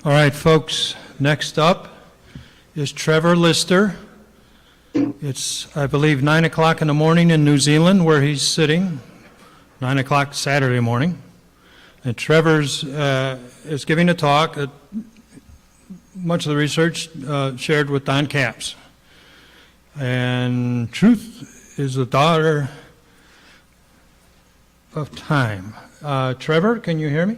All right, folks, next up is Trevor Lister. It's, I believe, 9 o'clock in the morning in New Zealand where he's sitting, 9 o'clock Saturday morning. And Trevor's is giving a talk, much of the research shared with Don Capps. And truth is the daughter of time. Trevor, can you hear me?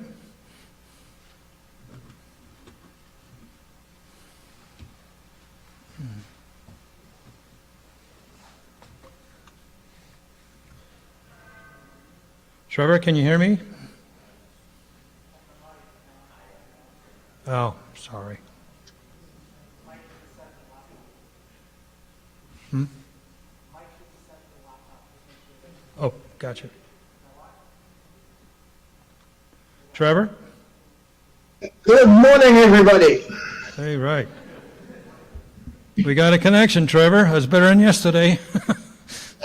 Trevor, can you hear me? Oh, sorry. Oh, gotcha. Trevor? Good morning, everybody. Hey, right. We got a connection, Trevor. That's better than yesterday.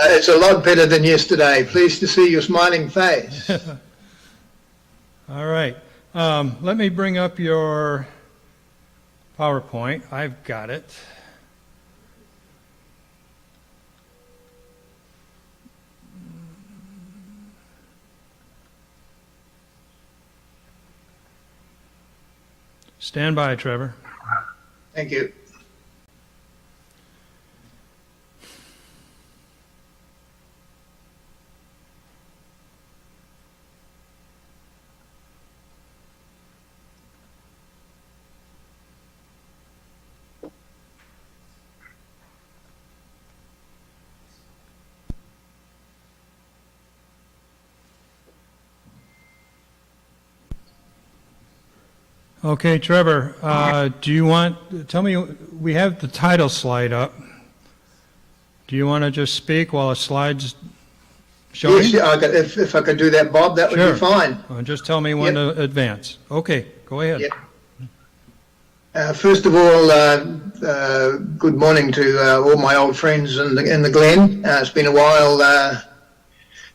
It's a lot better than yesterday. Pleased to see your smiling face. All right. Let me bring up your PowerPoint. I've got it. Stand by, Trevor. Thank you. Okay, Trevor, do you want, tell me, we have the title slide up. Do you want to just speak while the slide's showing? Yes, if I could do that, Bob, that would Sure. be fine. Just tell me when to advance. Okay, go ahead. Yep. First of all, good morning to all my old friends in the Glen. It's been a while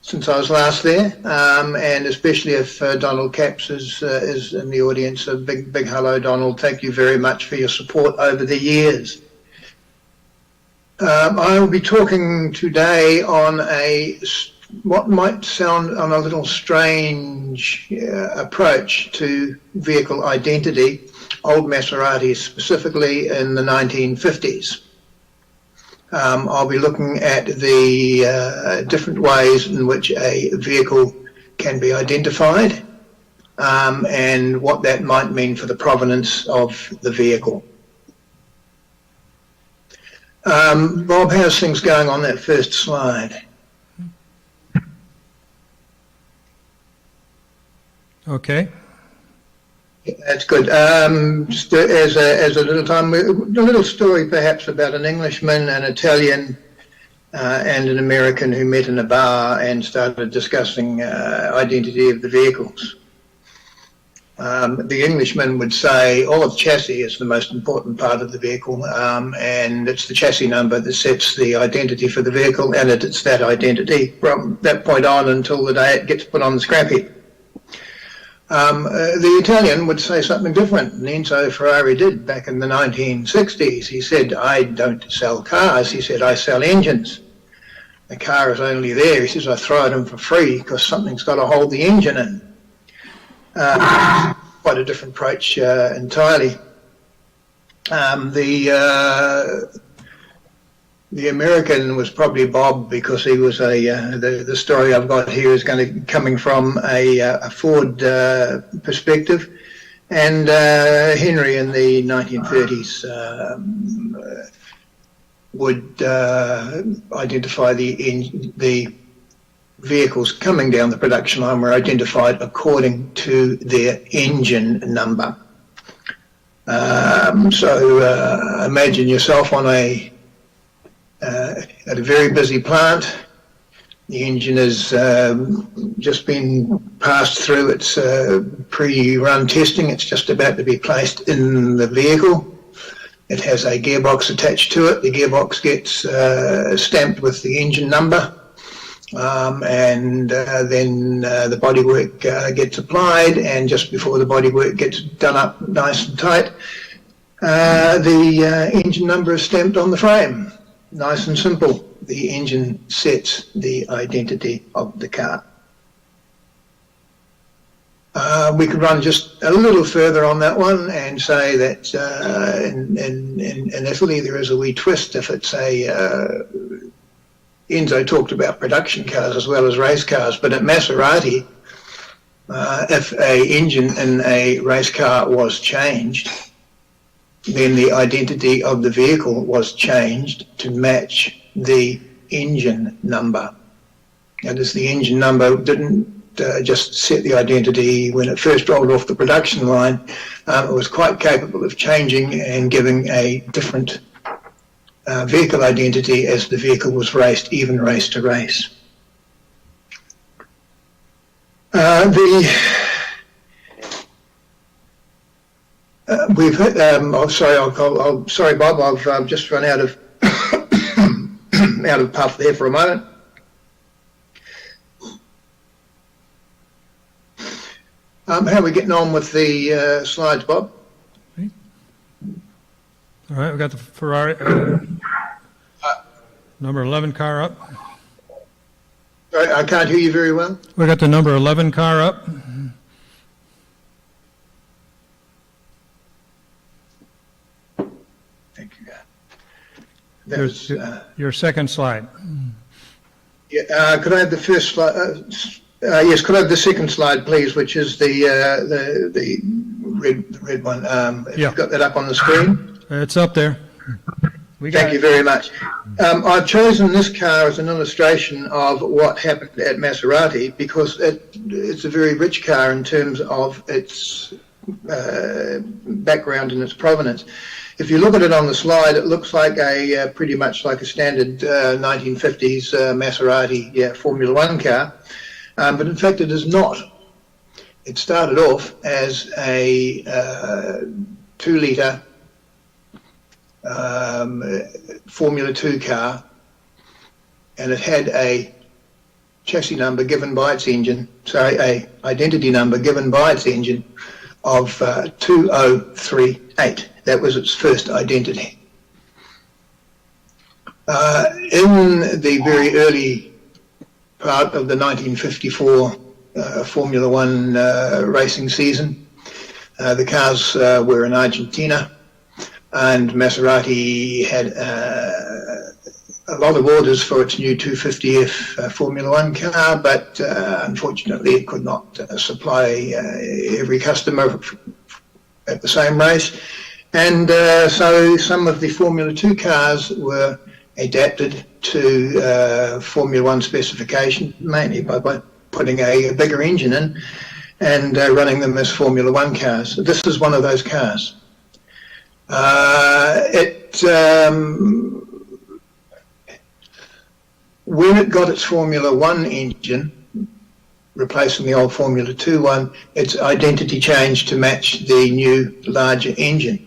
since I was last there, and especially if Donald Capps is in the audience. A big hello, Donald. Thank you very much for your support over the years. I will be talking today on what might sound on a little strange approach to vehicle identity, old Maseratis, specifically in the 1950s. I'll be looking at the different ways in which a vehicle can be identified and what that might mean for the provenance of the vehicle. Bob, how's things going on that first slide? Okay. That's good. Just as a little story perhaps about an Englishman, an Italian, and an American who met in a bar and started discussing identity of the vehicles. The Englishman would say all of the chassis is the most important part of the vehicle, and it's the chassis number that sets the identity for the vehicle, and it's that identity from that point on until the day it gets put on the scrap heap. The Italian would say something different, and Enzo Ferrari did back in the 1960s. He said, I don't sell cars, he said, I sell engines. The car is only there, he says, I throw it in for free because something's got to hold the engine in. Quite a different approach entirely. The American was probably Bob because he was the story I've got here is coming from a Ford perspective, and Henry in the 1930s would identify the vehicles coming down the production line were identified according to their engine number. So imagine yourself on at a very busy plant. The engine has just been passed through its pre-run testing. It's just about to be placed in the vehicle. It has a gearbox attached to it. The gearbox gets stamped with the engine number, and then the bodywork gets applied, and just before the bodywork gets done up nice and tight, the engine number is stamped on the frame. Nice and simple. The engine sets the identity of the car. We could run just a little further on that one and say that in Italy there is a wee twist. If it's Enzo talked about production cars as well as race cars, but at Maserati, if a engine in a race car was changed, then the identity of the vehicle was changed to match the engine number. That is, the engine number didn't just set the identity when it first rolled off the production line. It was quite capable of changing and giving a different vehicle identity as the vehicle was raced, even race to race. We've hit, sorry, Bob, I've just run out of out of puff there for a moment. How are we getting on with the slides, Bob? All right, we got the Ferrari number 11 car up. Sorry, I can't hear you very well. We got the number 11 car up. Thank you. That was, Your second slide. yeah, could I have the first slide? Yes, could I have the second slide, please, which is the red one? If Yeah. you've got that up on the screen. It's up there. Thank you very much. I've chosen this car as an illustration of what happened at Maserati because it's a very rich car in terms of its background and its provenance. If you look at it on the slide, it looks like pretty much like a standard 1950s Maserati Formula One car, but in fact it is not. It started off as a 2-litre Formula 2 car, and it had a chassis number given by its engine, a identity number given by its engine of 2038. That was its first identity. In the very early part of the 1954 Formula One racing season, the cars were in Argentina, and Maserati had a lot of orders for its new 250F Formula One car, but unfortunately it could not supply every customer at the same race. And so some of the Formula 2 cars were adapted to Formula 1 specification, mainly by putting a bigger engine in and running them as Formula 1 cars. This is one of those cars. When it got its Formula 1 engine, replacing the old Formula 2 one, its identity changed to match the new, larger engine.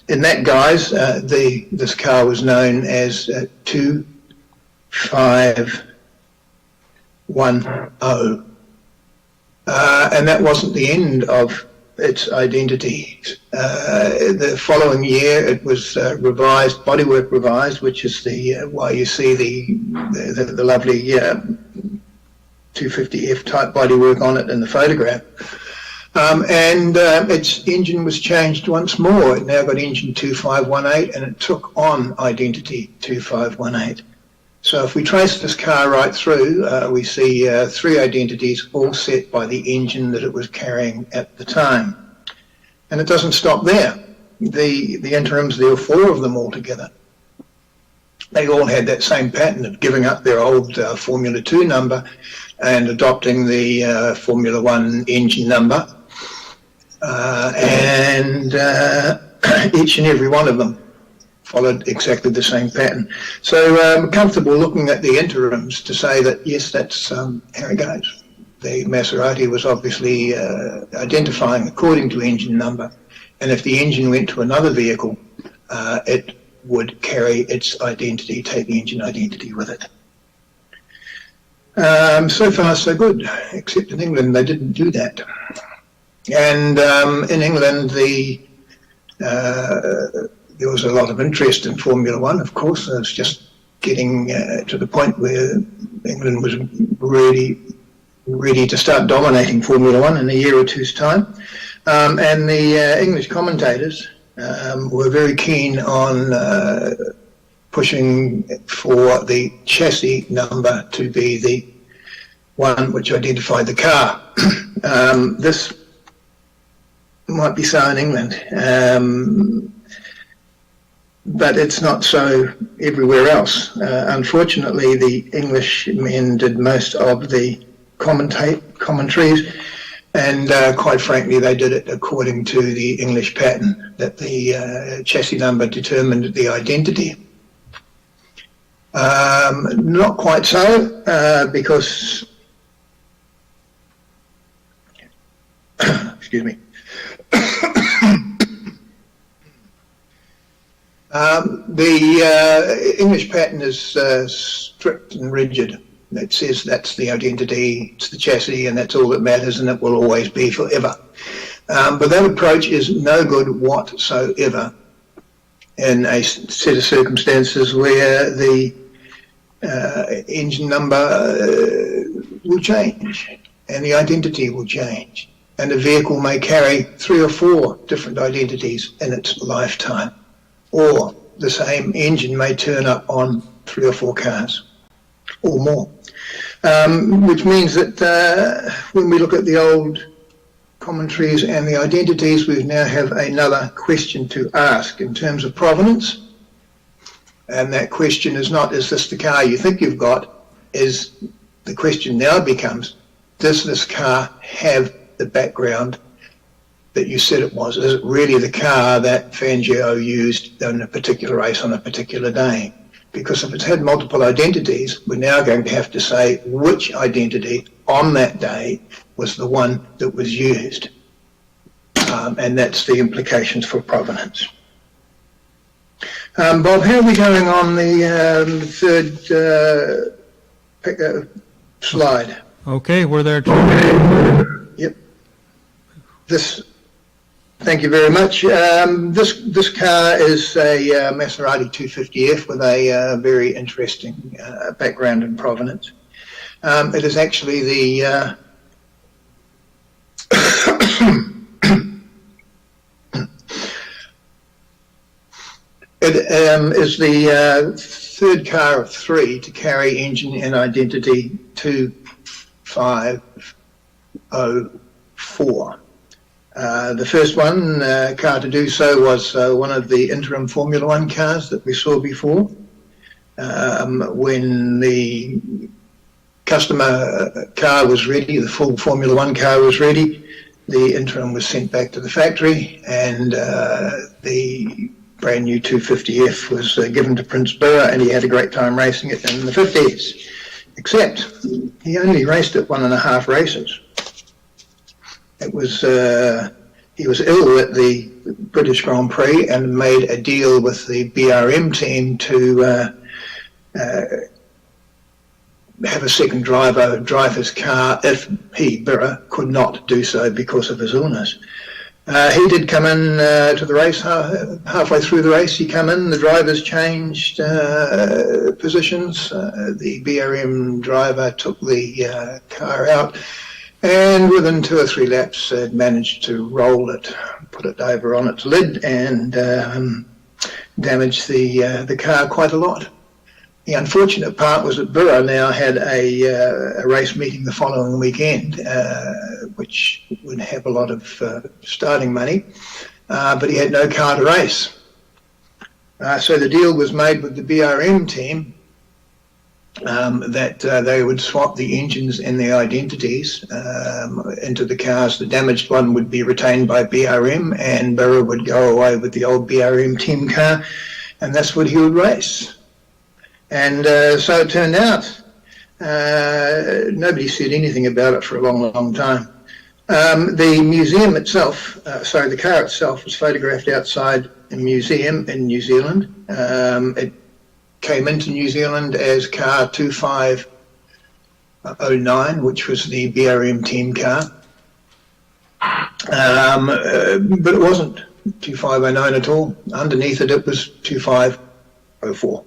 In that guise, this car was known as 2510. And that wasn't the end of its identity. The following year it was revised, bodywork revised, which is why you see the lovely 250F type bodywork on it in the photograph. And its engine was changed once more. It now got engine 2518, and it took on identity 2518. So if we trace this car right through, we see 3 identities all set by the engine that it was carrying at the time. And it doesn't stop there. The interims, there were 4 of them altogether. They all had that same pattern of giving up their old Formula 2 number and adopting the Formula 1 engine number. Each and every one of them followed exactly the same pattern. So I'm comfortable looking at the interims to say that, yes, that's how it goes. The Maserati was obviously identifying according to engine number, and if the engine went to another vehicle, it would carry its identity, take the engine identity with it. So far, so good, except in England they didn't do that. And in England, there was a lot of interest in Formula One, of course. It was just getting to the point where England was really ready to start dominating Formula One in a year or two's time. And the English commentators were very keen on pushing for the chassis number to be the one which identified the car. This might be so in England, but it's not so everywhere else. Unfortunately, the English men did most of the commentaries, and quite frankly, they did it according to the English pattern, that the chassis number determined the identity. Not quite so, because excuse me. The English pattern is strict and rigid. It says that's the identity, it's the chassis, and that's all that matters, and it will always be forever. But that approach is no good whatsoever in a set of circumstances where the engine number will change and the identity will change, and a vehicle may carry 3 or 4 different identities in its lifetime, or the same engine may turn up on 3 or 4 cars or more, which means that when we look at the old commentaries and the identities, we now have another question to ask in terms of provenance. And that question is not, is this the car you think you've got? The question now becomes, does this car have the background that you said it was? Is it really the car that Fangio used in a particular race on a particular day? Because if it's had multiple identities, we're now going to have to say which identity on that day was the one that was used. And that's the implications for provenance. Bob, how are we going on the third slide? Okay, we're there. Yep. Thank you very much. This car is a Maserati 250F with a very interesting background and provenance. It is actually the it is the third car of 3 to carry engine and identity 2504. The first car to do so was one of the interim Formula One cars that we saw before. When the customer car was ready, the full Formula One car was ready, the interim was sent back to the factory, and the brand new 250F was given to Prince Bura, and he had a great time racing it in the 50s. Except he only raced it 1.5 races. It was he was ill at the British Grand Prix and made a deal with the BRM team to have a second driver drive his car if he, Bura, could not do so because of his illness. He did come in to the race halfway through the race. He came in, the drivers changed positions. The BRM driver took the car out, and within 2 or 3 laps had managed to roll it, put it over on its lid, and damage the car quite a lot. The unfortunate part was that Bura now had a race meeting the following weekend, which would have a lot of starting money, but he had no car to race. So the deal was made with the BRM team that they would swap the engines and their identities into the cars. The damaged one would be retained by BRM, and Bura would go away with the old BRM team car, and that's what he would race. And so it turned out. Nobody said anything about it for a long, long time. The museum itself, the car itself was photographed outside a museum in New Zealand. It came into New Zealand as car 2504 09, which was the BRM team car. But it wasn't 2509 at all. Underneath it, it was 2504.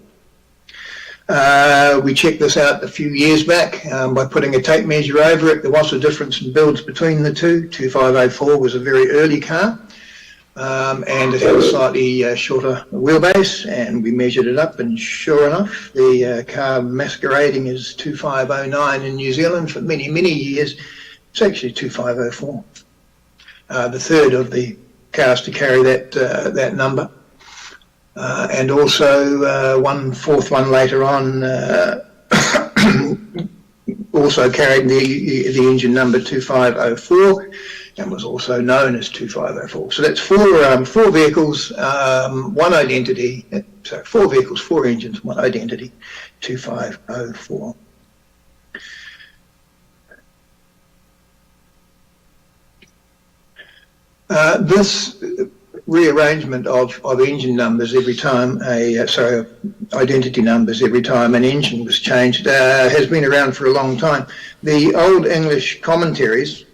We checked this out a few years back by putting a tape measure over it. There was a difference in builds between the two. 2504 was a very early car, and it had a slightly shorter wheelbase, and we measured it up, and sure enough, the car masquerading as 2509 in New Zealand for many, many years, it's actually 2504. The third of the cars to carry that number. And also one fourth one later on also carried the engine number 2504 and was also known as 2504. So that's four vehicles, one identity. So 4 vehicles, 4 engines, one identity, 2504. This rearrangement of engine numbers every time identity numbers every time an engine was changed has been around for a long time. The old English commentaries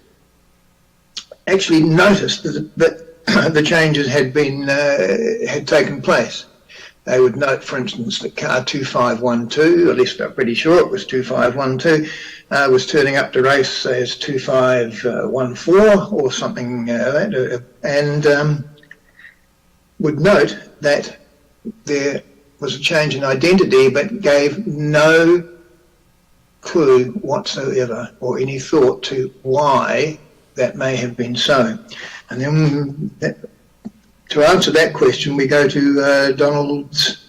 actually noticed that the changes had taken place. They would note, for instance, that car 2512, at least I'm pretty sure it was 2512, was turning up to race as 2514 or something like that, and would note that there was a change in identity but gave no clue whatsoever or any thought to why that may have been so. And then to answer that question, we go to Donald's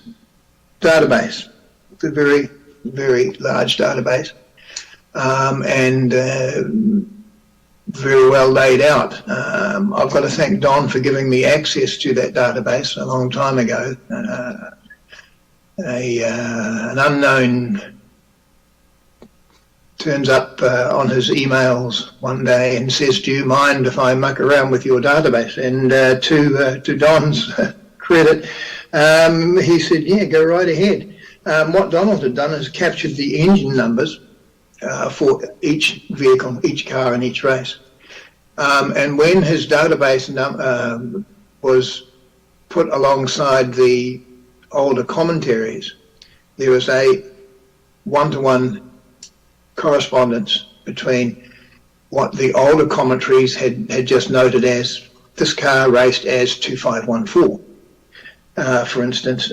database. It's a very, very large database, and very well laid out. I've got to thank Don for giving me access to that database a long time ago. An unknown turns up on his emails one day and says, "Do you mind if I muck around with your database?" And to Don's credit, he said, "Yeah, go right ahead." What Donald had done is captured the engine numbers for each vehicle, each car in each race. And when his database was put alongside the older commentaries, there was a one-to-one correspondence between what the older commentaries had just noted as this car raced as 2514. For instance,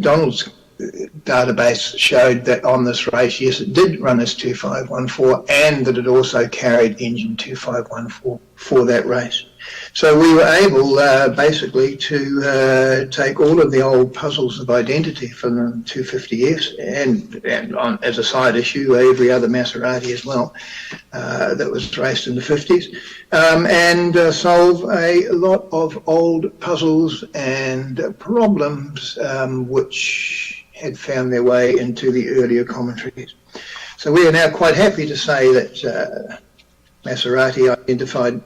Donald's database showed that on this race, yes, it did run as 2514 and that it also carried engine 2514 for that race. So we were able basically to take all of the old puzzles of identity from the 250Fs and on, as a side issue, every other Maserati as well that was raced in the 50s, and solve a lot of old puzzles and problems which had found their way into the earlier commentaries. So we are now quite happy to say that Maserati identified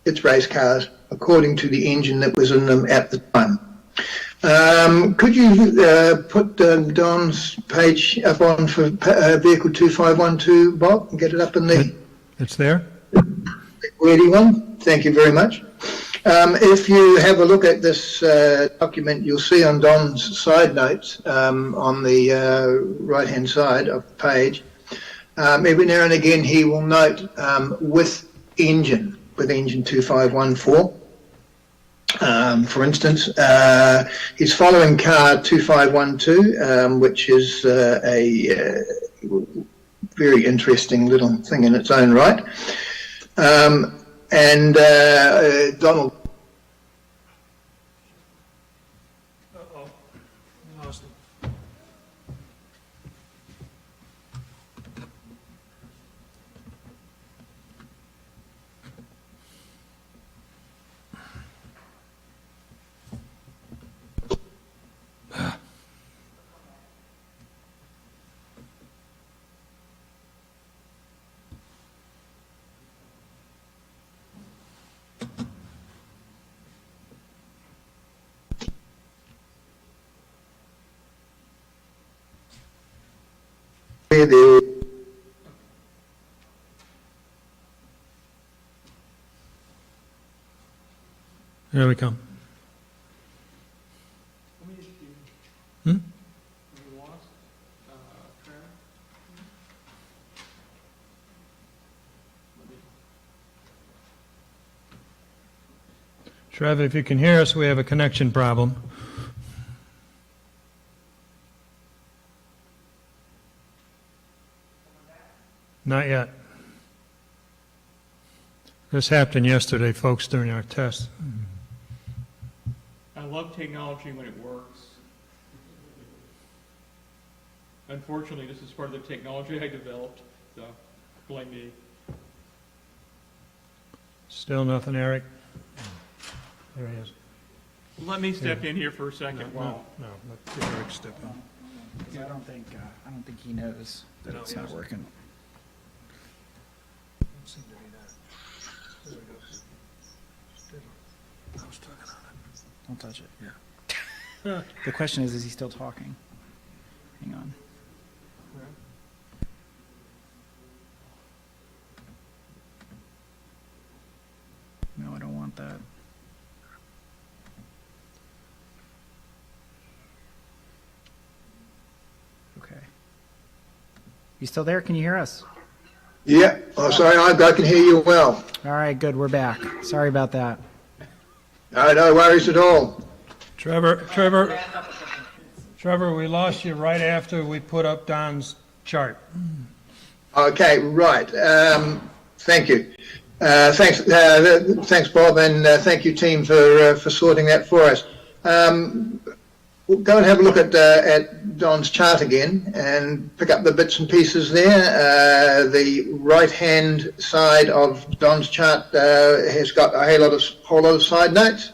its race cars according to the engine that was in them at the time. Could you put Don's page up on for vehicle 2512, Bob, and get it up in the... It's there? Wordy one? Thank you very much. If you have a look at this document, you'll see on Don's side notes on the right-hand side of the page, every now and again he will note with engine 2514. For instance, he's following car 2512, which is a very interesting little thing in its own right. And Donald. there. There we come. Hmm? Trev, if you can hear us, we have a connection problem. Not yet. This happened yesterday, folks, during our test. I love technology when it works. Unfortunately, this is part of the technology I developed, so blame me. Still nothing, Eric? There he is. Let me step in here for a No, second. no, let Eric step in. Yeah, I don't think he knows that it's not working. Don't touch it. Yeah. The question is he still talking? Hang on. No, I don't want that. Okay. You still there? Can you hear us? Yeah, oh, sorry, I can hear you well. All right, good. We're back. Sorry about that. No worries at all. Trevor, we lost you right after we put up Don's chart. Okay, right. Thank you. Thanks, Bob, and thank you, team, for sorting that for us. We'll go and have a look at Don's chart again and pick up the bits and pieces there. The right-hand side of Don's chart has got a whole lot of side notes,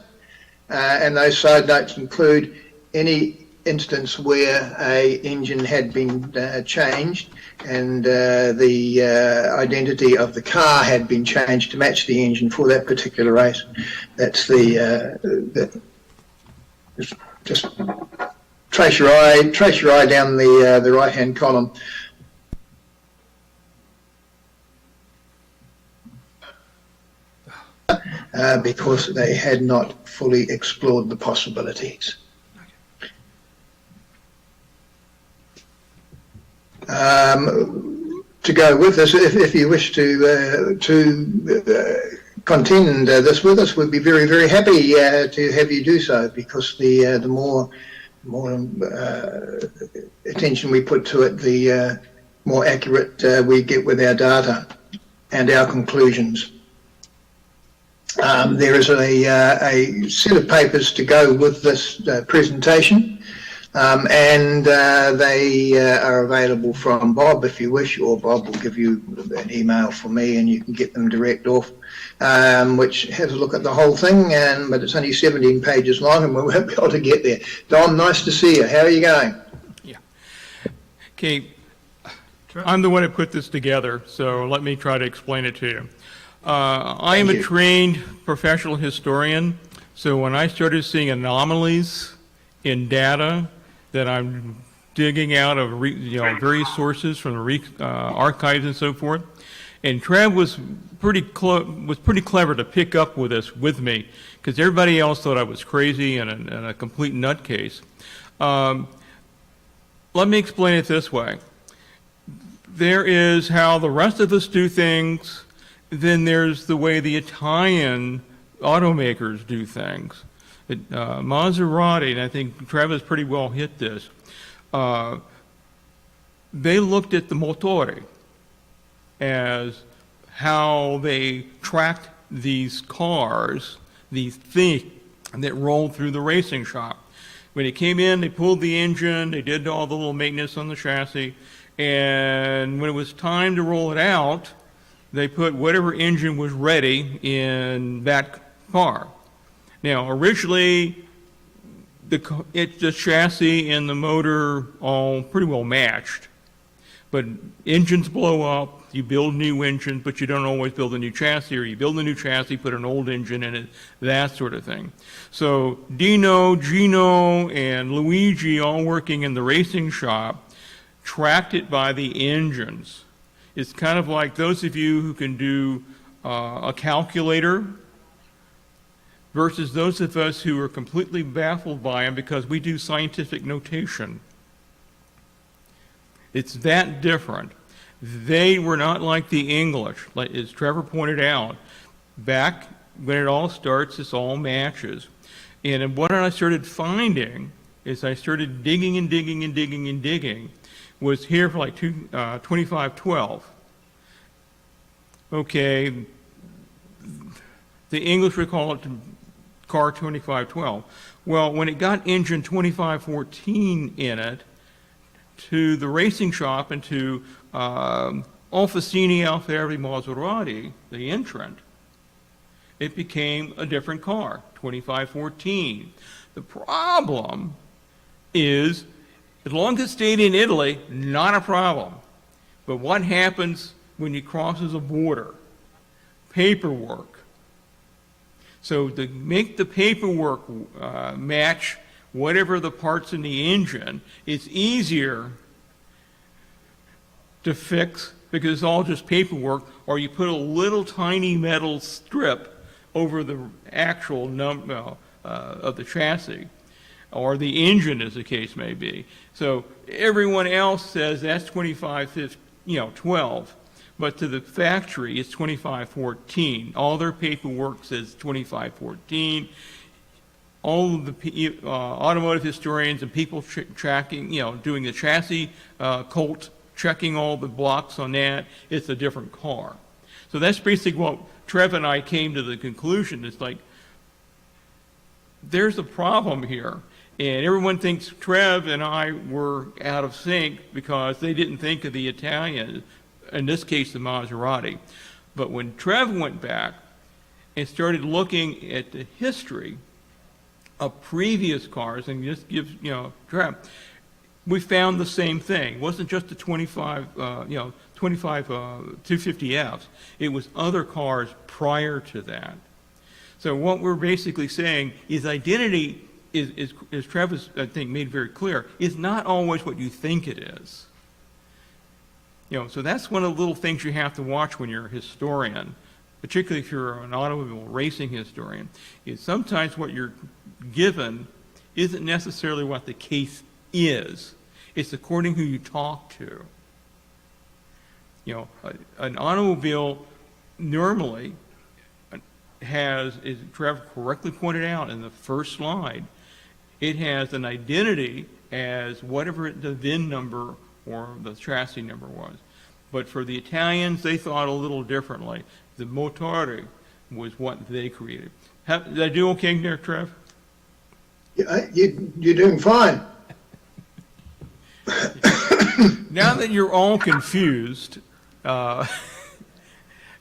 and those side notes include any instance where a engine had been changed and the identity of the car had been changed to match the engine for that particular race. That's just trace your eye down the right hand column. Because they had not fully explored the possibilities. To go with this, if you wish to contend this with us, we'd be very, very happy to have you do so, because the more attention we put to it, the more accurate we get with our data and our conclusions. There is a set of papers to go with this presentation. And they are available from Bob if you wish, or Bob will give you an email for me and you can get them direct off, which has a look at the whole thing, but it's only 17 pages long and we won't be able to get there. Dom, nice to see you. How are you going? Yeah. Okay, I'm the one who put this together, so let me try to explain it to you. I am a trained professional historian, so when I started seeing anomalies in data that I'm digging out of various sources from the archives and so forth. And Trev was pretty clever to pick up with this with me, because everybody else thought I was crazy and a complete nutcase. Let me explain it this way. There is how the rest of us do things, then there's the way the Italian automakers do things. Maserati, and I think Travis pretty well hit this, they looked at the motore as how they tracked these cars, these things that rolled through the racing shop. When it came in, they pulled the engine, they did all the little maintenance on the chassis, and when it was time to roll it out, they put whatever engine was ready in that car. Now, originally, the chassis and the motor all pretty well matched, but engines blow up, you build new engines, but you don't always build a new chassis, or you build a new chassis, put an old engine in it, that sort of thing. So Dino, Gino, and Luigi all working in the racing shop tracked it by the engines. It's kind of like those of you who can do a calculator versus those of us who are completely baffled by them because we do scientific notation. It's that different. They were not like the English. Like, as Trevor pointed out, back when it all starts, this all matches. And what I started finding is I started digging and digging and digging and digging, was here for like 2512. Okay, the English would call it car 2512. Well, when it got engine 2514 in it, to the racing shop and to Alfacini Alfieri Maserati, the entrant, it became a different car, 2514. The problem is, as long as it stayed in Italy, not a problem. But what happens when it crosses a border? Paperwork. So to make the paperwork match whatever the parts in the engine, it's easier to fix because it's all just paperwork, or you put a little tiny metal strip over the actual number of the chassis, or the engine, as the case may be. So everyone else says that's 2512, but to the factory it's 2514. All their paperwork says 2514. All of the automotive historians and people tracking, doing the chassis cult, checking all the blocks on that, it's a different car. So that's basically what Trev and I came to the conclusion. It's like, there's a problem here. And everyone thinks Trev and I were out of sync because they didn't think of the Italian, in this case the Maserati. But when Trev went back and started looking at the history of previous cars, and just give, Trev, we found the same thing. It wasn't just the 250Fs. It was other cars prior to that. So what we're basically saying is identity is Travis, I think, made very clear, is not always what you think it is. So that's one of the little things you have to watch when you're a historian, particularly if you're an automobile racing historian, is sometimes what you're given isn't necessarily what the case is. It's according who you talk to. An automobile normally has, as Trevor correctly pointed out in the first slide, it has an identity as whatever the VIN number or the chassis number was. But for the Italians, they thought a little differently. The motore was what they created. Did I do okay there, Trev? You're doing fine. Now that you're all confused, don't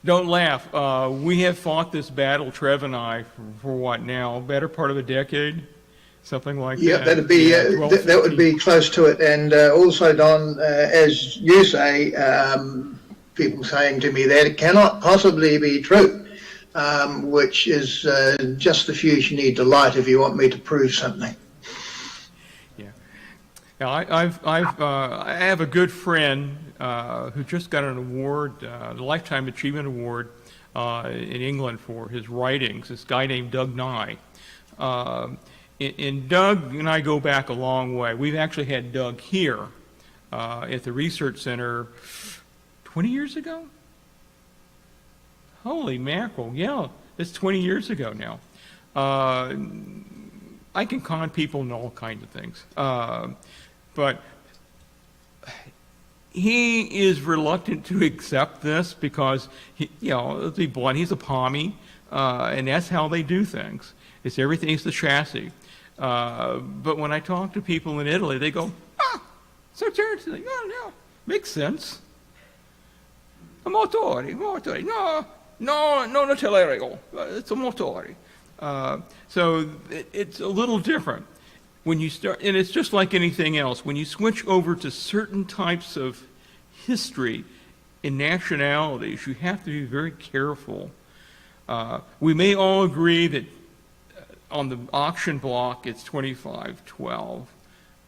laugh. We have fought this battle, Trev and I, for what now? Better part of a decade? Something like Yeah, that. that'd be that would be close to it. And also, Don, as you say, people saying to me that it cannot possibly be true, which is just the fuse you need to light if you want me to prove something. Yeah. Now, I have a good friend who just got an award, the Lifetime Achievement Award in England for his writings. This guy named Doug Nye. And Doug and I go back a long way. We've actually had Doug here at the Research Center 20 years ago? Holy mackerel, yeah, it's 20 years ago now. I can con people and all kinds of things. But he is reluctant to accept this because, let's be blunt, he's a Pommy, and that's how they do things. It's everything, it's the chassis. But when I talk to people in Italy, they go, so seriously, no, makes sense. A motore, no Telerego, it's a motore. So it's a little different. When you start, and it's just like anything else, when you switch over to certain types of history and nationalities, you have to be very careful. We may all agree that on the auction block it's 2512,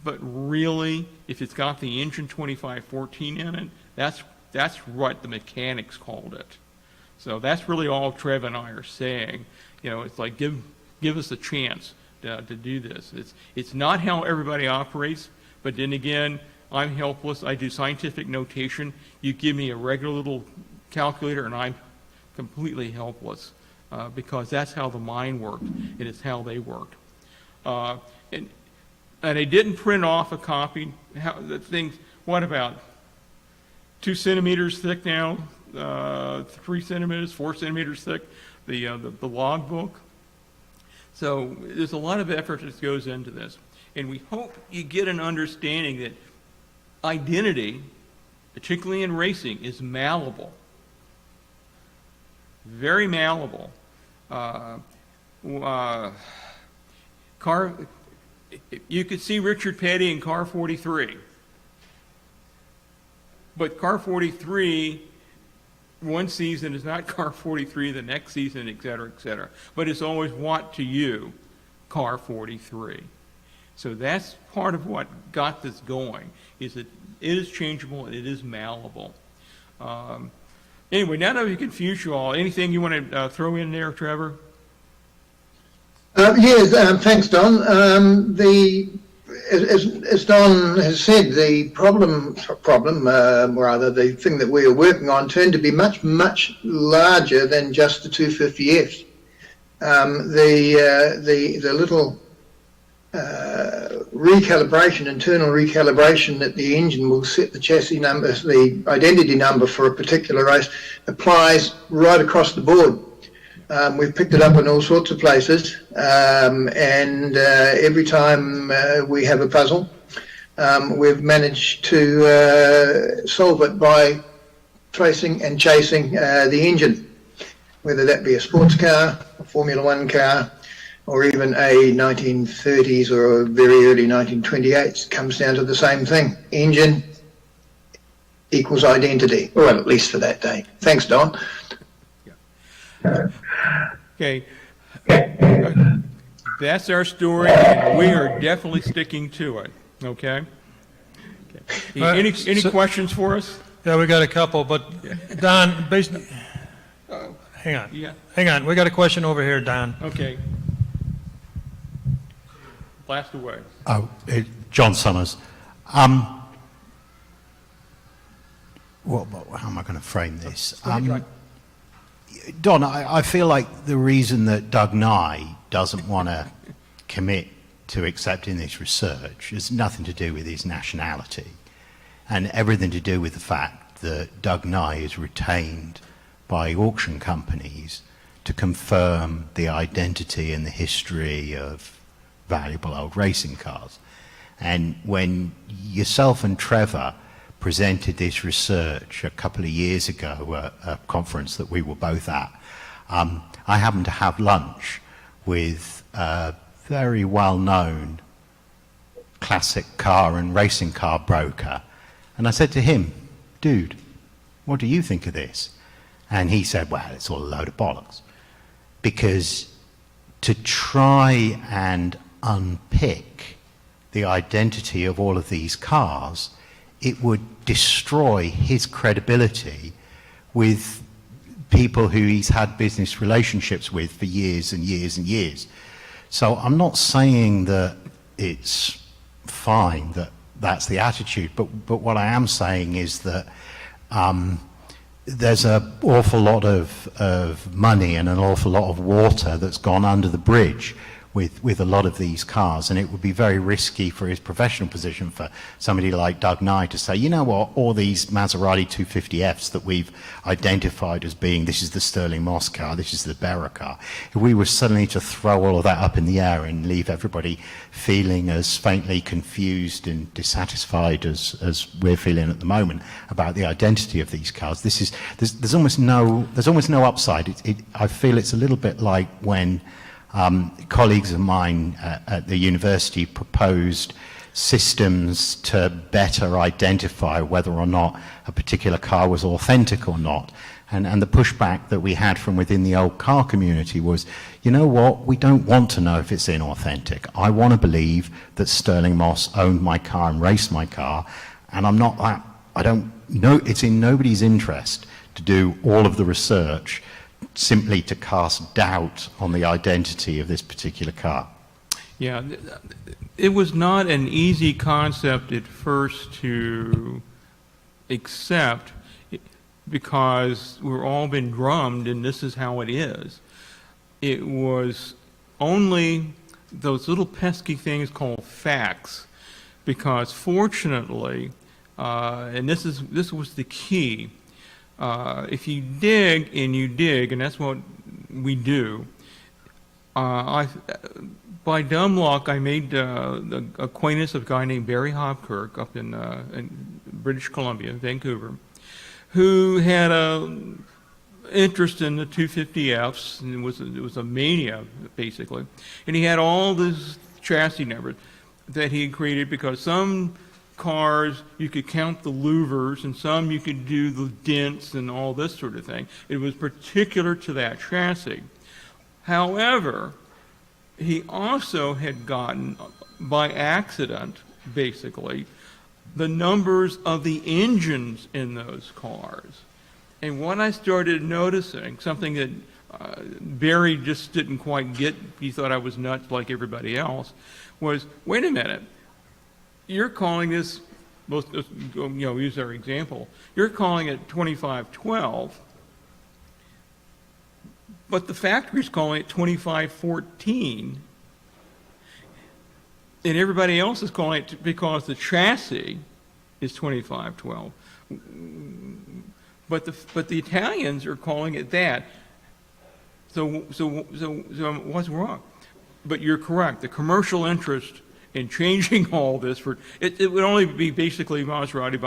but really, if it's got the engine 2514 in it, that's what the mechanics called it. So that's really all Trev and I are saying. You know, it's like give us a chance to do this. It's not how everybody operates, but then again, I'm helpless. I do scientific notation. You give me a regular little calculator, and I'm completely helpless because that's how the mind worked, and it's how they worked. And I didn't print off a copy. The things. What about 2 centimeters thick now? 3 centimeters, 4 centimeters thick. The log book. So there's a lot of effort that goes into this, and we hope you get an understanding that identity, particularly in racing, is malleable. Very malleable. You could see Richard Petty in car 43. But car 43, one season is not car 43, the next season, et cetera, et cetera. But it's always what to you, car 43. So that's part of what got this going, is that it is changeable and it is malleable. Anyway, now that we confused you all, anything you want to throw in there, Trevor? Yes, thanks, Don. As Don has said, the problem, rather, the thing that we are working on turned to be much, much larger than just the 250Fs. The little recalibration, internal recalibration that the engine will set the chassis number, the identity number for a particular race, applies right across the board. We've picked it up in all sorts of places, and every time we have a puzzle, we've managed to solve it by tracing and chasing the engine, whether that be a sports car, a Formula One car, or even a 1930s or a very early 1928s. It comes down to the same thing. Engine equals identity, or at least for that day. Thanks, Don. Okay. That's our story, and we are definitely sticking to it. Okay? Any questions for us? Yeah, we got a couple, but Don, hang on. Yeah. Hang on, we got a question over here, Don. Okay. Blast away. John Summers. How am I going to frame this? Don, I feel like the reason that Doug Nye doesn't want to commit to accepting this research has nothing to do with his nationality and everything to do with the fact that Doug Nye is retained by auction companies to confirm the identity and the history of valuable old racing cars. And when yourself and Trevor presented this research a couple of years ago at a conference that we were both at, I happened to have lunch with a very well-known classic car and racing car broker, and I said to him, dude, what do you think of this? And he said, well, it's all a load of bollocks, because to try and unpick the identity of all of these cars, it would destroy his credibility with people who he's had business relationships with for years and years and years. So I'm not saying that it's fine that that's the attitude, but what I am saying is that there's an awful lot of money and an awful lot of water that's gone under the bridge with a lot of these cars, and it would be very risky for his professional position for somebody like Doug Nye to say, you know what, all these Maserati 250Fs that we've identified as being, this is the Stirling Moss car, this is the Berra car, if we were suddenly to throw all of that up in the air and leave everybody feeling as faintly confused and dissatisfied as we're feeling at the moment about the identity of these cars, there's almost no upside. I feel it's a little bit like when colleagues of mine at the university proposed systems to better identify whether or not a particular car was authentic or not. And the pushback that we had from within the old car community was, you know what, we don't want to know if it's inauthentic. I want to believe that Sterling Moss owned my car and raced my car, and I don't know, it's in nobody's interest to do all of the research simply to cast doubt on the identity of this particular car. Yeah, it was not an easy concept at first to accept, because we've all been drummed and this is how it is. It was only those little pesky things called facts, because fortunately, and this was the key, if you dig, and that's what we do, by dumb luck, I made the acquaintance of a guy named Barry Hobkirk up in British Columbia, Vancouver, who had a interest in the 250Fs, and it was a mania, basically. And he had all these chassis numbers that he had created, because some cars you could count the louvers, and some you could do the dents and all this sort of thing. It was particular to that chassis. However, he also had gotten, by accident, basically, the numbers of the engines in those cars. And what I started noticing, something that Barry just didn't quite get, he thought I was nuts like everybody else, was, wait a minute, you're calling this, use our example, you're calling it 2512, but the factory's calling it 2514, and everybody else is calling it because the chassis is 2512. But the Italians are calling it that. So what's wrong? But you're correct. The commercial interest in changing all this it would only be basically Maserati,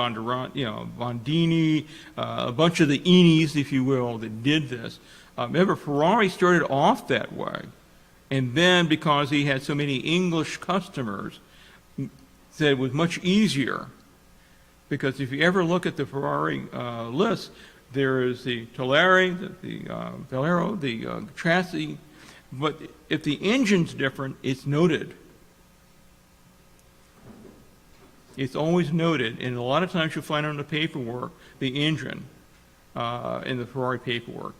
Bondini, a bunch of the Enis, if you will, that did this. Remember, Ferrari started off that way. And then, because he had so many English customers, said it was much easier. Because if you ever look at the Ferrari list, there is the Tulare, the Valero, the chassis. But if the engine's different, it's noted. It's always noted. And a lot of times you'll find on the paperwork the engine in the Ferrari paperwork.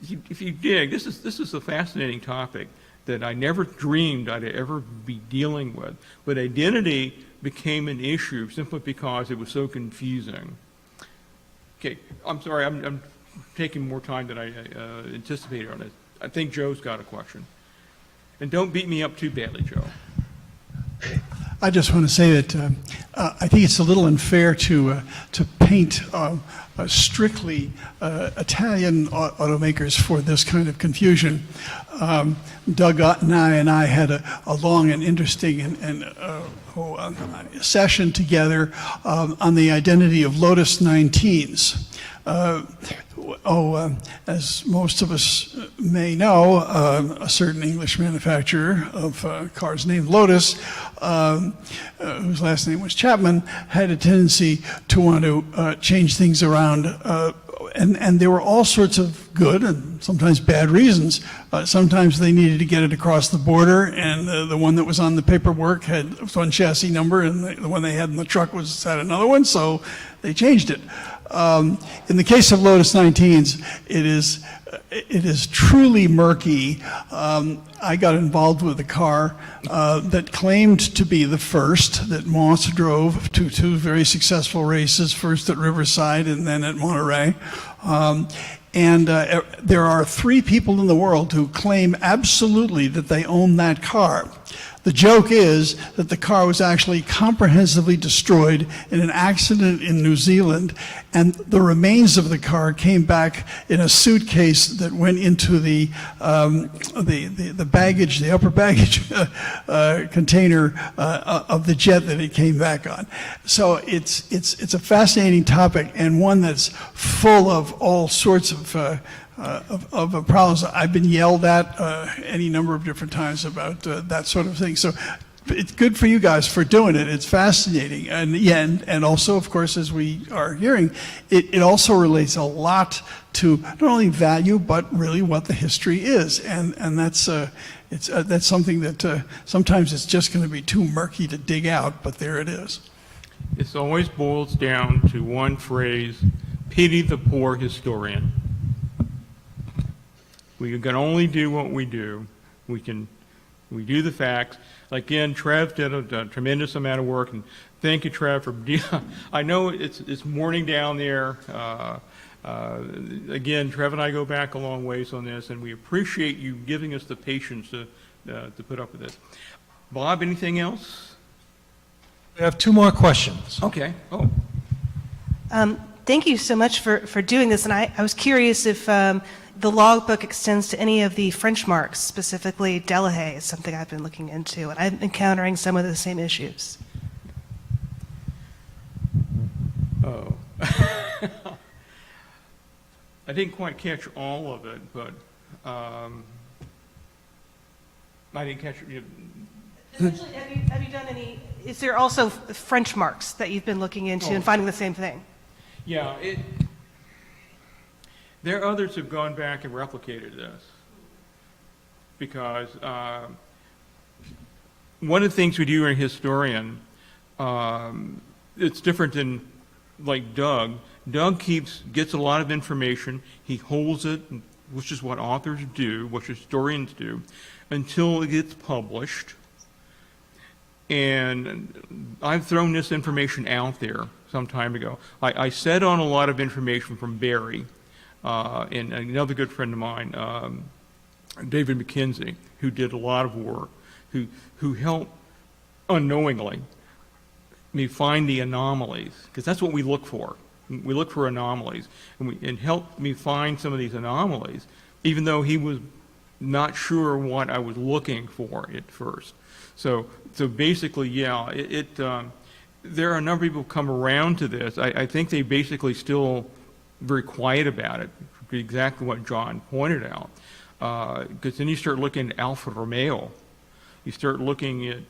If you dig, this is a fascinating topic that I never dreamed I'd ever be dealing with. But identity became an issue simply because it was so confusing. Okay, I'm sorry, I'm taking more time than I anticipated on this. I think Joe's got a question. And don't beat me up too badly, Joe. I just want to say that I think it's a little unfair to paint strictly Italian automakers for this kind of confusion. Doug and I had a long and interesting session together on the identity of Lotus 19s. As most of us may know, a certain English manufacturer of cars named Lotus, whose last name was Chapman, had a tendency to want to change things around. And there were all sorts of good and sometimes bad reasons. Sometimes they needed to get it across the border, and the one that was on the paperwork had one chassis number, and the one they had in the truck had another one, so they changed it. In the case of Lotus 19s, it is truly murky. I got involved with a car that claimed to be the first that Moss drove to two very successful races, first at Riverside and then at Monterey. There are 3 people in the world who claim absolutely that they own that car. The joke is that the car was actually comprehensively destroyed in an accident in New Zealand, and the remains of the car came back in a suitcase that went into the baggage, the upper baggage container of the jet that it came back on. So it's a fascinating topic, and one that's full of all sorts of problems. I've been yelled at any number of different times about that sort of thing. So it's good for you guys for doing it. It's fascinating. And yeah, and also, of course, as we are hearing, it also relates a lot to not only value, but really what the history is. And that's that's something that sometimes it's just going to be too murky to dig out, but there it is. This always boils down to one phrase: pity the poor historian. We can only do what we do. We do the facts. Again, Trev did a tremendous amount of work, and thank you, Trev, for. I know it's morning down there. Again, Trev and I go back a long ways on this, and we appreciate you giving us the patience to put up with this. Bob, anything else? We have two more questions. Okay. Oh. Thank you so much for doing this. And I was curious if the logbook extends to any of the French marks, specifically delegate is something I've been looking into, and I'm encountering some of the same issues. Oh. I didn't quite catch all of it, but I didn't catch it. Essentially, have you done any, is there also French marks that you've been looking into and finding the same thing? Yeah, there are others who've gone back and replicated this because one of the things we do in historian, it's different than like Doug. Doug gets a lot of information, he holds it, which is what authors do, what historians do, until it gets published. And I've thrown this information out there some time ago. I set on a lot of information from Barry and another good friend of mine, David McKenzie, who did a lot of work, who helped unknowingly me find the anomalies, because that's what we look for. We look for anomalies, and helped me find some of these anomalies, even though he was not sure what I was looking for at first. So basically, yeah, there are a number of people who come around to this. I think they basically still very quiet about it, exactly what John pointed out. Because then you start looking at Alfa Romeo, you start looking at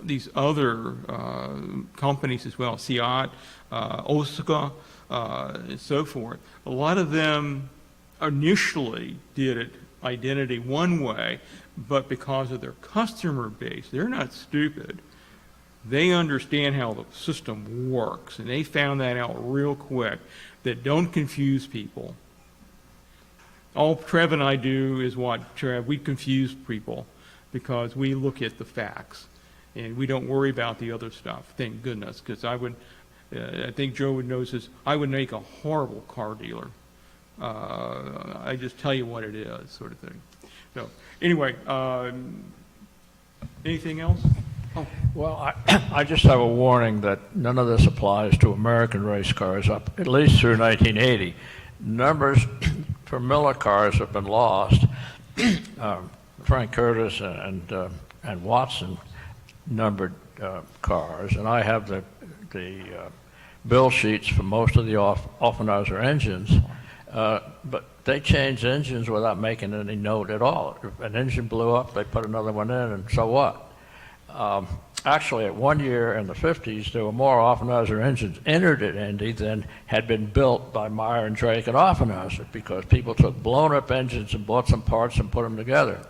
these other companies as well, Seat, Osaka, and so forth. A lot of them initially did it identity one way, but because of their customer base, they're not stupid. They understand how the system works, and they found that out real quick, that don't confuse people. All Trev and I do is what, Trev, we confuse people because we look at the facts, and we don't worry about the other stuff, thank goodness, because I think Joe would know this, I would make a horrible car dealer. I just tell you what it is, sort of thing. So, anyway, anything else? Oh. Well, I just have a warning that none of this applies to American race cars up at least through 1980. Numbers for Miller cars have been lost. Frank Curtis and Watson numbered cars, and I have the bill sheets for most of the Offenhauser engines, but they changed engines without making any note at all. If an engine blew up, they put another one in, and so what? Actually, at one year in the 50s, there were more Offenhauser engines entered at Indy than had been built by Meyer and Drake and Offenhauser, because people took blown-up engines and bought some parts and put them together.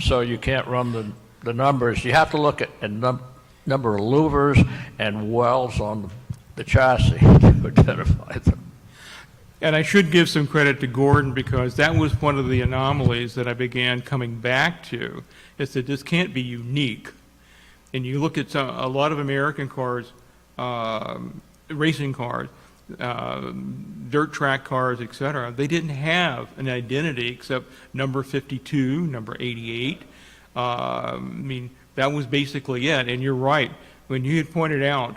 So you can't run the numbers. You have to look at a number of louvers and welds on the chassis to identify them. And I should give some credit to Gordon, because that was one of the anomalies that I began coming back to, is that this can't be unique. And you look at a lot of American cars, racing cars, dirt track cars, etc. They didn't have an identity except number 52, number 88. I mean, that was basically it. And you're right. When you had pointed out,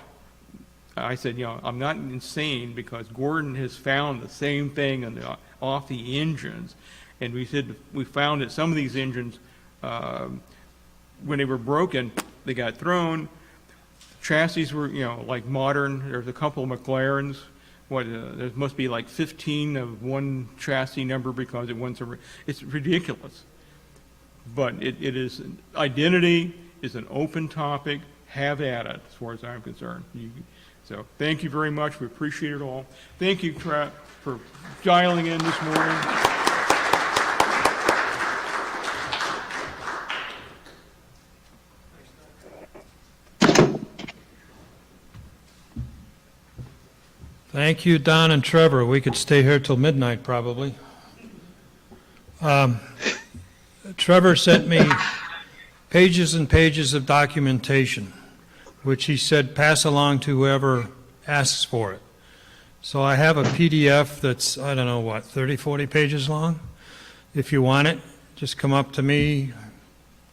I said, you know, I'm not insane, because Gordon has found the same thing off the engines. And we said we found that some of these engines, when they were broken, they got thrown. Chassis were, you know, like modern. There's a couple of McLarens. There must be like 15 of one chassis number because it's ridiculous. But it is identity is an open topic. Have at it, as far as I'm concerned. So thank you very much. We appreciate it all. Thank you, Trap, for dialing in this morning. Thank you, Don and Trevor. We could stay here till midnight, probably. Trevor sent me pages and pages of documentation, which he said pass along to whoever asks for it. So I have a PDF that's, I don't know what, 30, 40 pages long. If you want it, just come up to me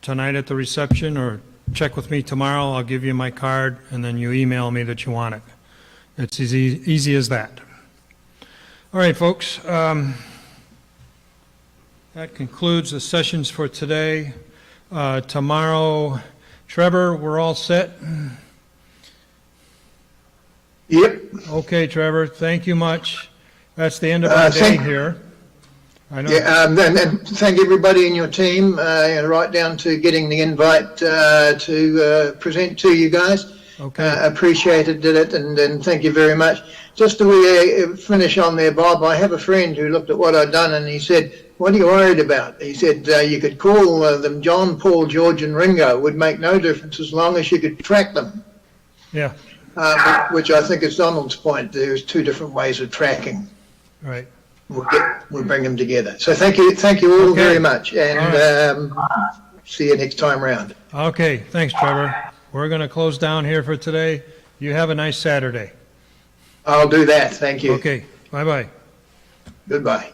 tonight at the reception or check with me tomorrow. I'll give you my card, and then you email me that you want it. It's as easy as that. All right, folks. That concludes the sessions for today. Tomorrow, Trevor, we're all set? Yep. Okay, Trevor, thank you much. That's the end of our day here. I know. Yeah, and thank everybody in your team, right down to getting the invite to present to you guys. Okay. Appreciated it, and thank you very much. Just to finish on there, Bob, I have a friend who looked at what I'd done and he said, what are you worried about? He said, you could call them John, Paul, George, and Ringo. It would make no difference as long as you could track them. Yeah, Which I think is Donald's point. There's two different ways of tracking. right. We'll bring them together. So thank you all Okay. very much, and see you next time round. Okay, thanks, Trevor. We're going to close down here for today. You have a nice Saturday. I'll do that. Thank you. Okay, bye-bye. Goodbye.